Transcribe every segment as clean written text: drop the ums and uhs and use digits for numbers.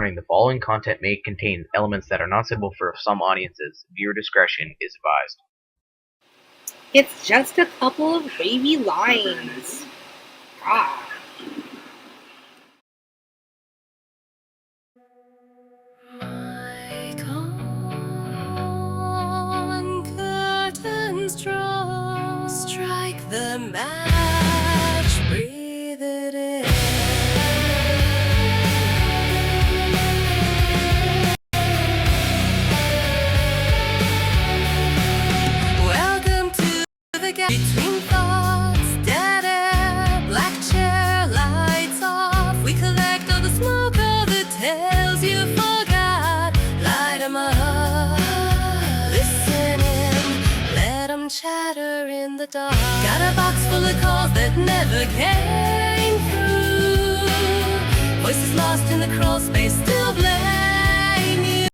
warning, the following content may contain elements that are not suitable for some audiences. Viewer discretion is advised. It's just a couple of wavy lines. Ah. Curtains draw, strike the match, breathe it in. Welcome to the gap between thoughts, dead air, black chair, lights off. We collect all the smoke, all the tales you forgot. Light 'em up, listen in, let 'em chatter in the dark. Got a box full of calls that never came through. Voices lost in the crawl space still blame you.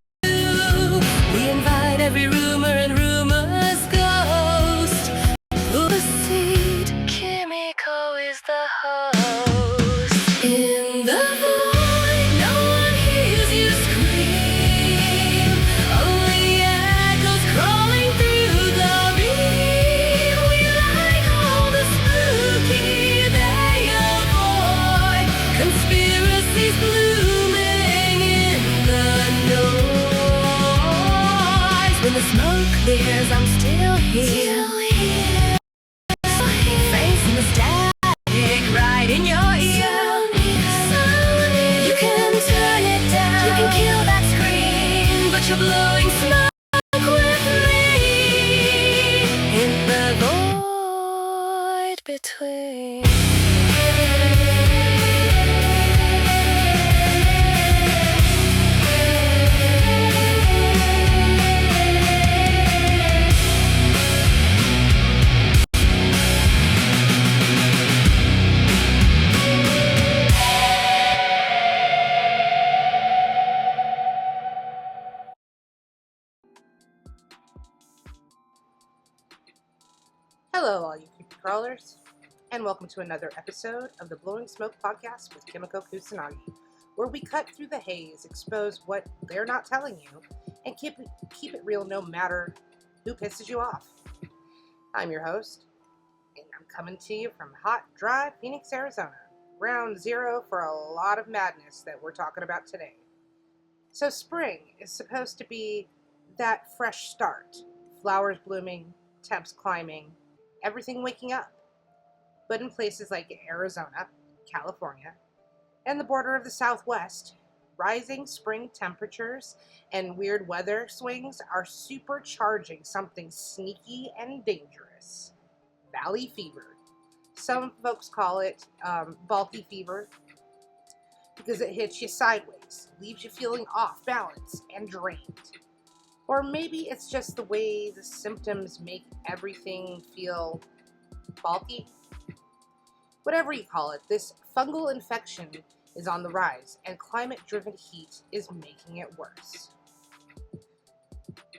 We invite every rumor and rumor's ghost. Pull the seat, Kimiko is the host. In the void, no one hears you scream. Only echoes crawling through the beam. We like all the spooky they avoid. Conspiracies blooming in the noise. When the smoke clears, I'm still here. Facing the static right in your ear. You can turn it down, you can kill that scream, but you're blowing smoke with me. In the void between. Hello, all you creepy crawlers, and welcome to another episode of the Blowing Smoke Podcast with Kimiko Kusanagi, where we cut through the haze, expose what they're not telling you, and keep it real no matter who pisses you off. I'm your host, and I'm coming to you from hot, dry Phoenix, Arizona, ground zero for a lot of madness that we're talking about today. So spring is supposed to be that fresh start, flowers blooming, temps climbing, everything waking up. But in places like Arizona, California, and the border of the Southwest, rising spring temperatures and weird weather swings are supercharging something sneaky and dangerous. Valley fever. Some folks call it Balky fever because it hits you sideways, leaves you feeling off balance and drained. Or maybe it's just the way the symptoms make everything feel bulky. Whatever you call it, this fungal infection is on the rise, and climate-driven heat is making it worse.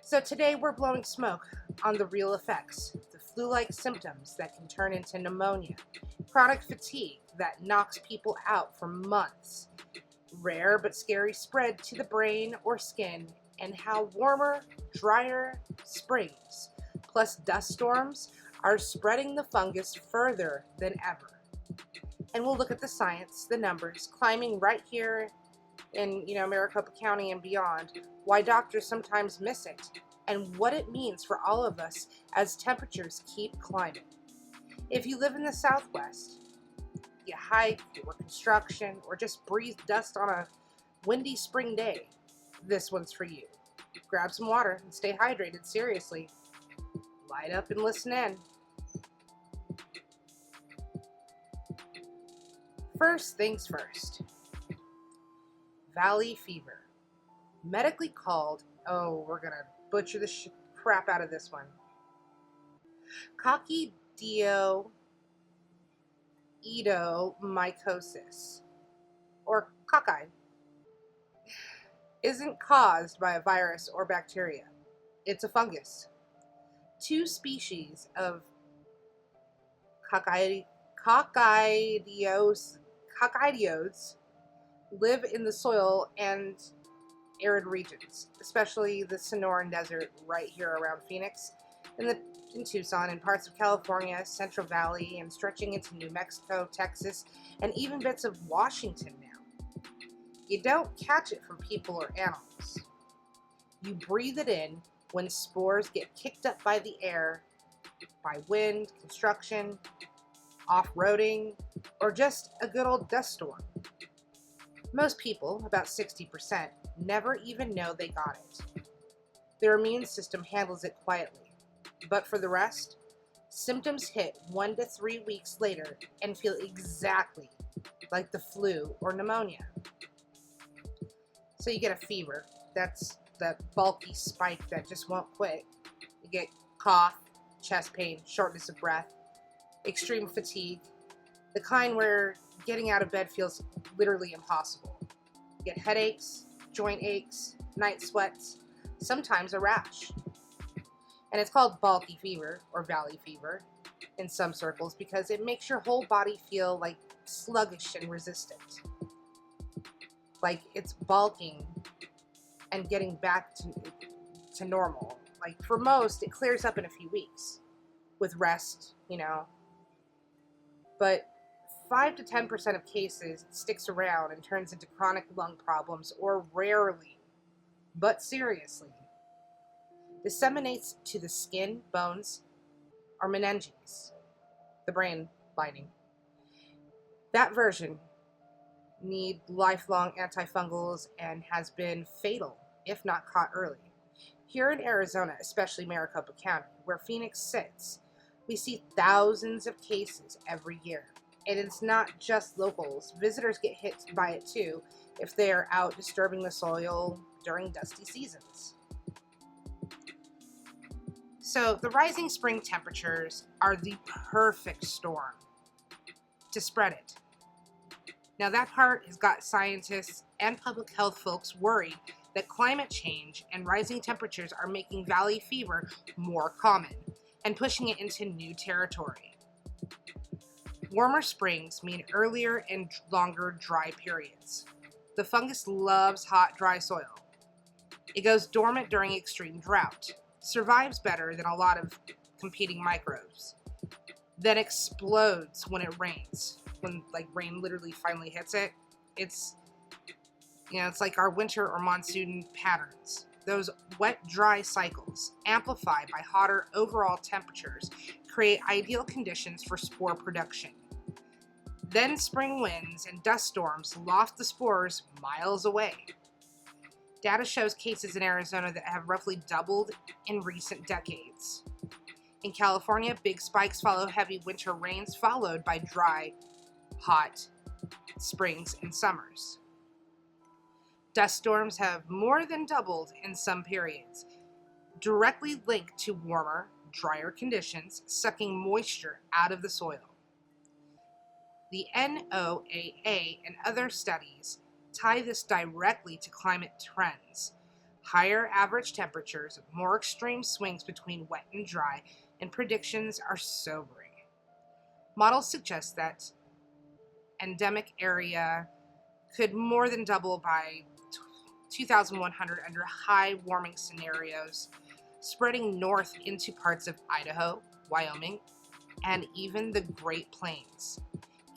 So today we're blowing smoke on the real effects, the flu-like symptoms that can turn into pneumonia, chronic fatigue that knocks people out for months, rare but scary spread to the brain or skin, and how warmer, drier springs plus dust storms are spreading the fungus further than ever. And we'll look at the science, the numbers, climbing right here in Maricopa County and beyond, why doctors sometimes miss it, and what it means for all of us as temperatures keep climbing. If you live in the Southwest, you hike, you work construction, or just breathe dust on a windy spring day, this one's for you. Grab some water and stay hydrated, seriously. Light up and listen in. First things first. Valley fever. Medically called, we're gonna butcher the crap out of this one, coccidioidomycosis, or cockeye, isn't caused by a virus or bacteria. It's a fungus. Two species of coccidioids live in the soil and arid regions, especially the Sonoran Desert right here around Phoenix, in Tucson, and parts of California, Central Valley, and stretching into New Mexico, Texas, and even bits of Washington now. You don't catch it from people or animals. You breathe it in when spores get kicked up by the air, by wind, construction, off-roading, or just a good old dust storm. Most people, about 60%, never even know they got it. Their immune system handles it quietly. But for the rest, symptoms hit 1 to 3 weeks later and feel exactly like the flu or pneumonia. So you get a fever. That's the bulky spike that just won't quit. You get cough, chest pain, shortness of breath, extreme fatigue, the kind where getting out of bed feels literally impossible. You get headaches, joint aches, night sweats, sometimes a rash. And it's called bulky fever or valley fever in some circles because it makes your whole body feel like sluggish and resistant. Like it's bulking and getting back to normal. Like for most, it clears up in a few weeks with rest, But 5 to 10% of cases, it sticks around and turns into chronic lung problems, or rarely, but seriously, disseminates to the skin, bones, or meninges, the brain lining. That version need lifelong antifungals and has been fatal if not caught early. Here in Arizona, especially Maricopa County, where Phoenix sits, we see thousands of cases every year. And it's not just locals. Visitors get hit by it too if they are out disturbing the soil during dusty seasons. So the rising spring temperatures are the perfect storm to spread it. Now that part has got scientists and public health folks worried that climate change and rising temperatures are making valley fever more common and pushing it into new territory. Warmer springs mean earlier and longer dry periods. The fungus loves hot, dry soil. It goes dormant during extreme drought, survives better than a lot of competing microbes, then explodes when it rains. When rain literally finally hits it, it's like our winter or monsoon patterns. Those wet, dry cycles, amplified by hotter overall temperatures, create ideal conditions for spore production. Then spring winds and dust storms loft the spores miles away. Data shows cases in Arizona that have roughly doubled in recent decades. In California, big spikes follow heavy winter rains, followed by dry, hot springs and summers. Dust storms have more than doubled in some periods, directly linked to warmer, drier conditions, sucking moisture out of the soil. The NOAA and other studies tie this directly to climate trends. Higher average temperatures, more extreme swings between wet and dry, and predictions are sobering. Models suggest that endemic area could more than double by 2,100 under high warming scenarios, spreading north into parts of Idaho, Wyoming, and even the Great Plains.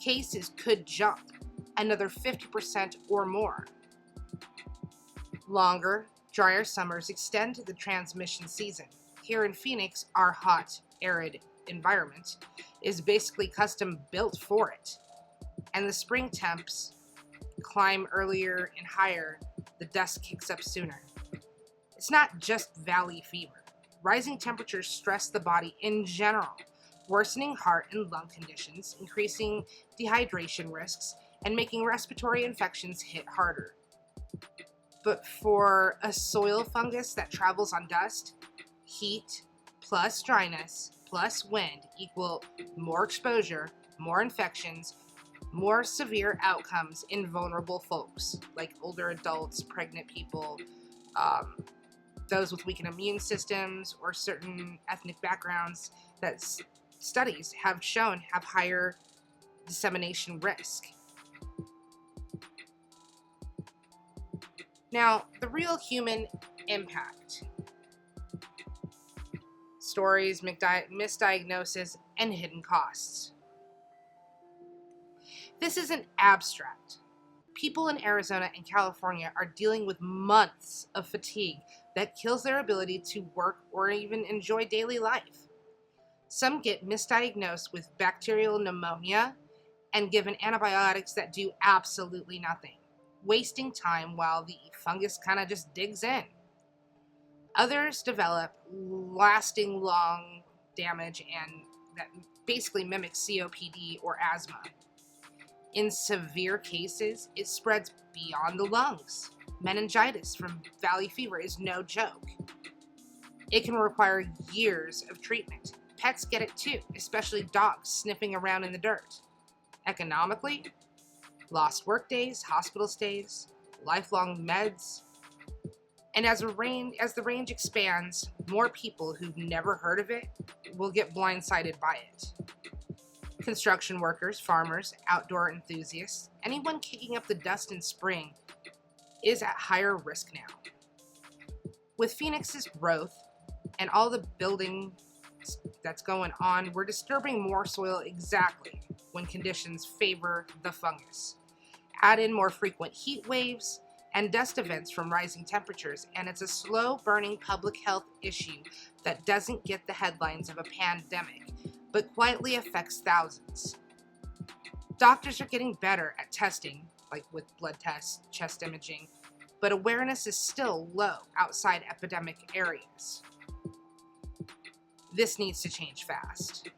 Cases could jump another 50% or more. Longer, drier summers extend the transmission season. Here in Phoenix, our hot, arid environment is basically custom built for it. And the spring temps climb earlier and higher, the dust kicks up sooner. It's not just valley fever. Rising temperatures stress the body in general, worsening heart and lung conditions, increasing dehydration risks, and making respiratory infections hit harder. But for a soil fungus that travels on dust, heat plus dryness plus wind equal more exposure, more infections, more severe outcomes in vulnerable folks, like older adults, pregnant people, those with weakened immune systems, or certain ethnic backgrounds that studies have shown have higher dissemination risk. Now, the real human impact. Stories, misdiagnosis, and hidden costs. This isn't abstract. People in Arizona and California are dealing with months of fatigue that kills their ability to work or even enjoy daily life. Some get misdiagnosed with bacterial pneumonia and given antibiotics that do absolutely nothing, wasting time while the fungus kind of just digs in. Others develop lasting lung damage and that basically mimics COPD or asthma. In severe cases, it spreads beyond the lungs. Meningitis from valley fever is no joke. It can require years of treatment. Pets get it too, especially dogs sniffing around in the dirt. Economically, lost work days, hospital stays, lifelong meds. And as the range expands, more people who've never heard of it will get blindsided by it. Construction workers, farmers, outdoor enthusiasts, anyone kicking up the dust in spring is at higher risk now. With Phoenix's growth and all the building that's going on, we're disturbing more soil exactly when conditions favor the fungus. Add in more frequent heat waves and dust events from rising temperatures, and it's a slow-burning public health issue that doesn't get the headlines of a pandemic, but quietly affects thousands. Doctors are getting better at testing, like with blood tests, chest imaging, but awareness is still low outside epidemic areas. This needs to change fast.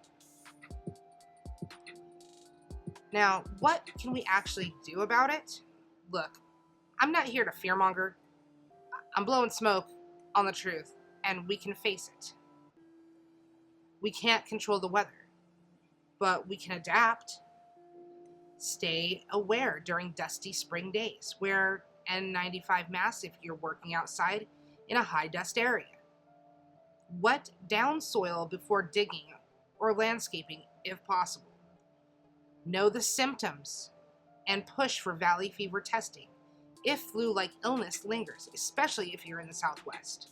Now, what can we actually do about it? Look, I'm not here to fearmonger. I'm blowing smoke on the truth, and we can face it. We can't control the weather, but we can adapt. Stay aware during dusty spring days. Wear N95 masks if you're working outside in a high dust area. Wet down soil before digging or landscaping if possible. Know the symptoms and push for valley fever testing if flu-like illness lingers, especially if you're in the Southwest.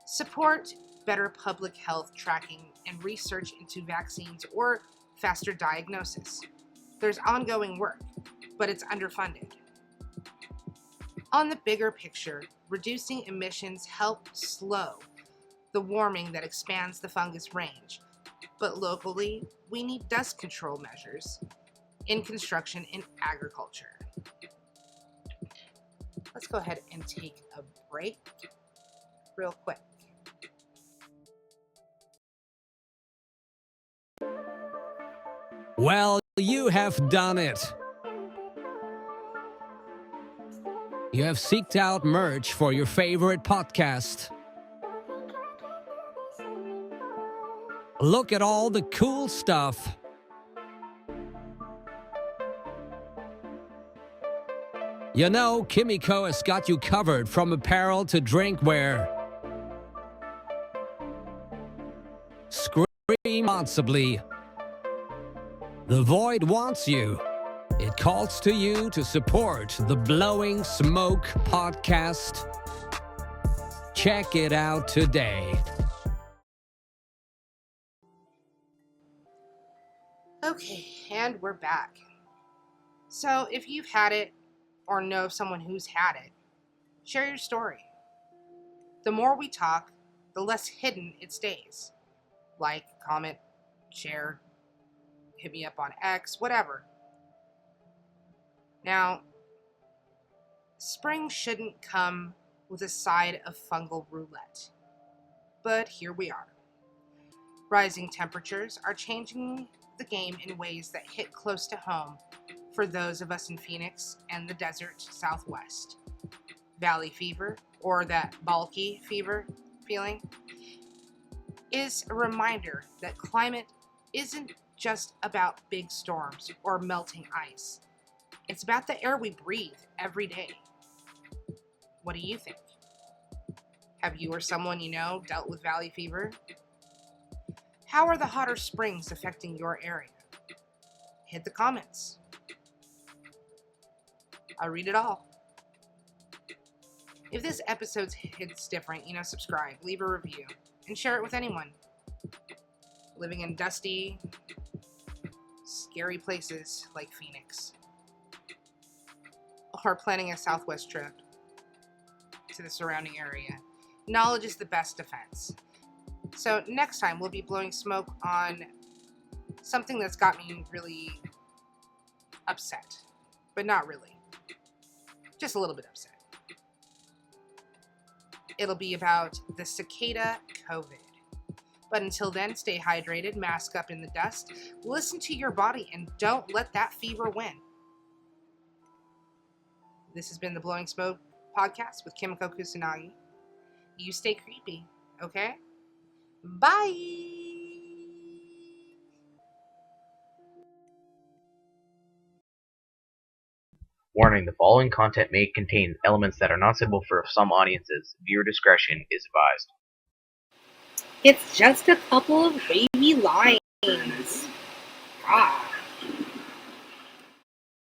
Support better public health tracking and research into vaccines or faster diagnosis. There's ongoing work, but it's underfunded. On the bigger picture, reducing emissions help slow the warming that expands the fungus range, but locally, we need dust control measures in construction and agriculture. Let's go ahead and take a break real quick. Well, you have done it. You have seeked out merch for your favorite podcast. Look at all the cool stuff. You know, Kimiko has got you covered from apparel to drinkware. Scream responsibly. The void wants you. It calls to you to support the Blowing Smoke podcast. Check it out today. Okay, and we're back. So if you've had it or know someone who's had it, share your story. The more we talk, the less hidden it stays. Like, comment, share, hit me up on X, whatever. Now, spring shouldn't come with a side of fungal roulette. But here we are. Rising temperatures are changing the game in ways that hit close to home for those of us in Phoenix and the desert Southwest. Valley fever, or that Balky fever feeling, is a reminder that climate isn't just about big storms or melting ice. It's about the air we breathe every day. What do you think? Have you or someone you know dealt with valley fever? How are the hotter springs affecting your area? Hit the comments. I'll read it all. If this episode hits different, subscribe, leave a review, and share it with anyone living in dusty, scary places like Phoenix, or planning a Southwest trip to the surrounding area. Knowledge is the best defense. So next time we'll be blowing smoke on something that's got me really upset, but not really. Just a little bit upset. It'll be about the cicada COVID. But until then, stay hydrated, mask up in the dust, listen to your body, and don't let that fever win. This has been the Blowing Smoke Podcast with Kimiko Kusanagi. You stay creepy, okay? Bye! Warning, the following content may contain elements that are not suitable for some audiences. Viewer discretion is advised. It's just a couple of baby lions. God.